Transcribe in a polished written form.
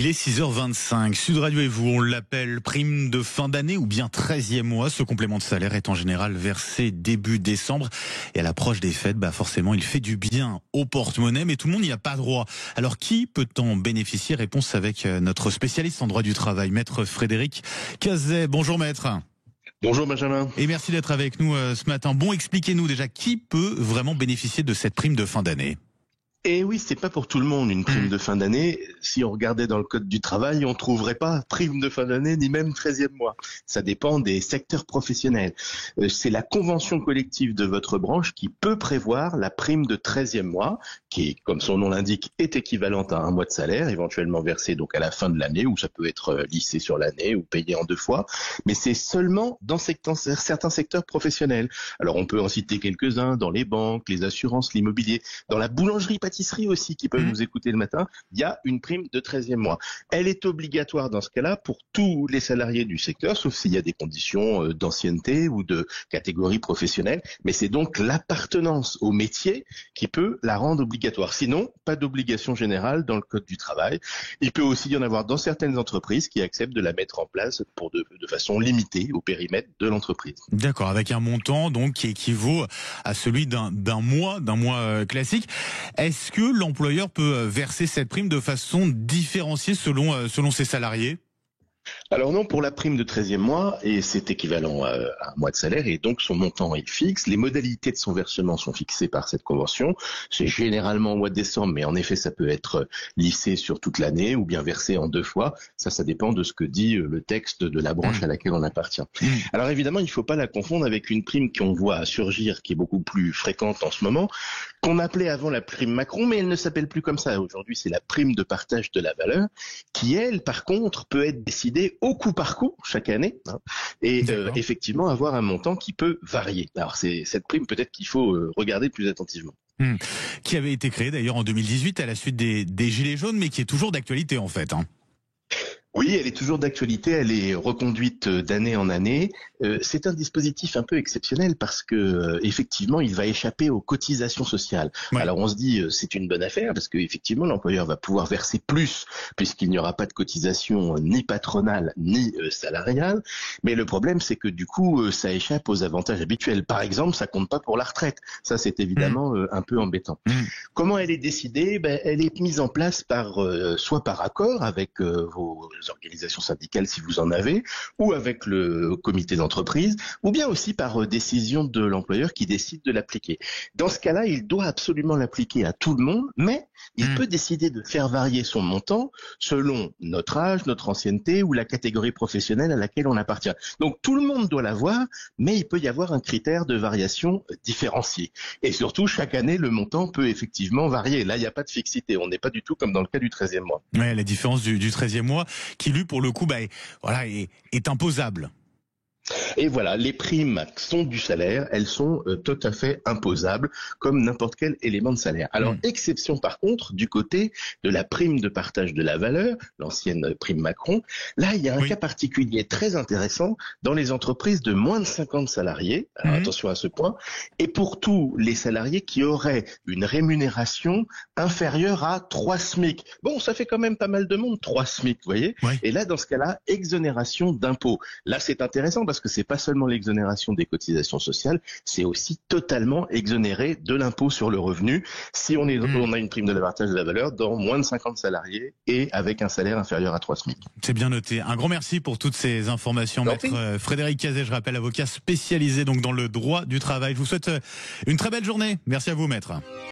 Il est 6h25. Sud Radio et vous, on l'appelle prime de fin d'année ou bien 13e mois. Ce complément de salaire est en général versé début décembre. Et à l'approche des fêtes, forcément, il fait du bien au porte-monnaie, mais tout le monde n'y a pas droit. Alors, qui peut en bénéficier? Réponse avec notre spécialiste en droit du travail, maître Frédéric Cazet. Bonjour maître. Bonjour Benjamin. Et merci d'être avec nous ce matin. Bon, expliquez-nous déjà, qui peut vraiment bénéficier de cette prime de fin d'année? Et oui, c'est pas pour tout le monde une prime de fin d'année. Si on regardait dans le code du travail, on trouverait pas prime de fin d'année ni même 13e mois. Ça dépend des secteurs professionnels. C'est la convention collective de votre branche qui peut prévoir la prime de 13e mois, qui, comme son nom l'indique, est équivalente à un mois de salaire, éventuellement versé donc à la fin de l'année, ou ça peut être lissé sur l'année ou payé en 2 fois. Mais c'est seulement dans certains secteurs professionnels. Alors on peut en citer quelques-uns, dans les banques, les assurances, l'immobilier, dans la boulangerie-pâtisserie aussi, qui peuvent nous écouter le matin, il y a une prime de 13e mois. Elle est obligatoire dans ce cas-là pour tous les salariés du secteur, sauf s'il y a des conditions d'ancienneté ou de catégorie professionnelle, mais c'est donc l'appartenance au métier qui peut la rendre obligatoire. Sinon, pas d'obligation générale dans le code du travail. Il peut aussi y en avoir dans certaines entreprises qui acceptent de la mettre en place pour de façon limitée au périmètre de l'entreprise. D'accord, avec un montant donc qui équivaut à celui d'un mois classique. Est-ce que l'employeur peut verser cette prime de façon différenciée selon ses salariés? Alors non, pour la prime de 13e mois, et c'est équivalent à un mois de salaire, et donc son montant est fixe. Les modalités de son versement sont fixées par cette convention. C'est généralement au mois de décembre, mais en effet, ça peut être lissé sur toute l'année ou bien versé en 2 fois. Ça dépend de ce que dit le texte de la branche à laquelle on appartient. Alors évidemment, il ne faut pas la confondre avec une prime qu'on voit surgir, qui est beaucoup plus fréquente en ce moment, qu'on appelait avant la prime Macron, mais elle ne s'appelle plus comme ça. Aujourd'hui, c'est la prime de partage de la valeur, qui elle, par contre, peut être décidée au coup par coup chaque année, et effectivement avoir un montant qui peut varier. Alors c'est cette prime peut-être qu'il faut regarder plus attentivement. Qui avait été créée d'ailleurs en 2018 à la suite des Gilets jaunes, mais qui est toujours d'actualité en fait. Oui, elle est toujours d'actualité, elle est reconduite d'année en année. C'est un dispositif un peu exceptionnel parce que effectivement, il va échapper aux cotisations sociales. Ouais. Alors on se dit c'est une bonne affaire parce que effectivement l'employeur va pouvoir verser plus puisqu'il n'y aura pas de cotisation ni patronale ni salariale. Mais le problème c'est que du coup ça échappe aux avantages habituels. Par exemple, ça compte pas pour la retraite. Ça c'est évidemment un peu embêtant. Comment elle est décidée? Elle est mise en place soit par accord avec vos organisations syndicales si vous en avez, ou avec le comité d'entreprise, ou bien aussi par décision de l'employeur qui décide de l'appliquer. Dans ce cas-là, il doit absolument l'appliquer à tout le monde, mais il peut décider de faire varier son montant selon notre âge, notre ancienneté ou la catégorie professionnelle à laquelle on appartient. Donc tout le monde doit l'avoir, mais il peut y avoir un critère de variation différencié. Et surtout, chaque année, le montant peut effectivement varier. Là, il n'y a pas de fixité. On n'est pas du tout comme dans le cas du 13e mois. Ouais, la différence du 13e mois, qui lui, pour le coup, est imposable. Et voilà, les primes sont du salaire, elles sont tout à fait imposables, comme n'importe quel élément de salaire. Alors, exception par contre, du côté de la prime de partage de la valeur, l'ancienne prime Macron, là, il y a un cas particulier très intéressant dans les entreprises de moins de 50 salariés, alors attention à ce point, et pour tous les salariés qui auraient une rémunération inférieure à 3 SMIC. Bon, ça fait quand même pas mal de monde, 3 SMIC, vous voyez. Et là, dans ce cas-là, exonération d'impôts. Là, c'est intéressant parce que c'est pas seulement l'exonération des cotisations sociales, c'est aussi totalement exonéré de l'impôt sur le revenu si on a une prime de partage de la valeur dans moins de 50 salariés et avec un salaire inférieur à 3 SMIC. C'est bien noté. Un grand merci pour toutes ces informations, maître Frédéric Cazet, je rappelle, avocat spécialisé donc dans le droit du travail. Je vous souhaite une très belle journée. Merci à vous, maître.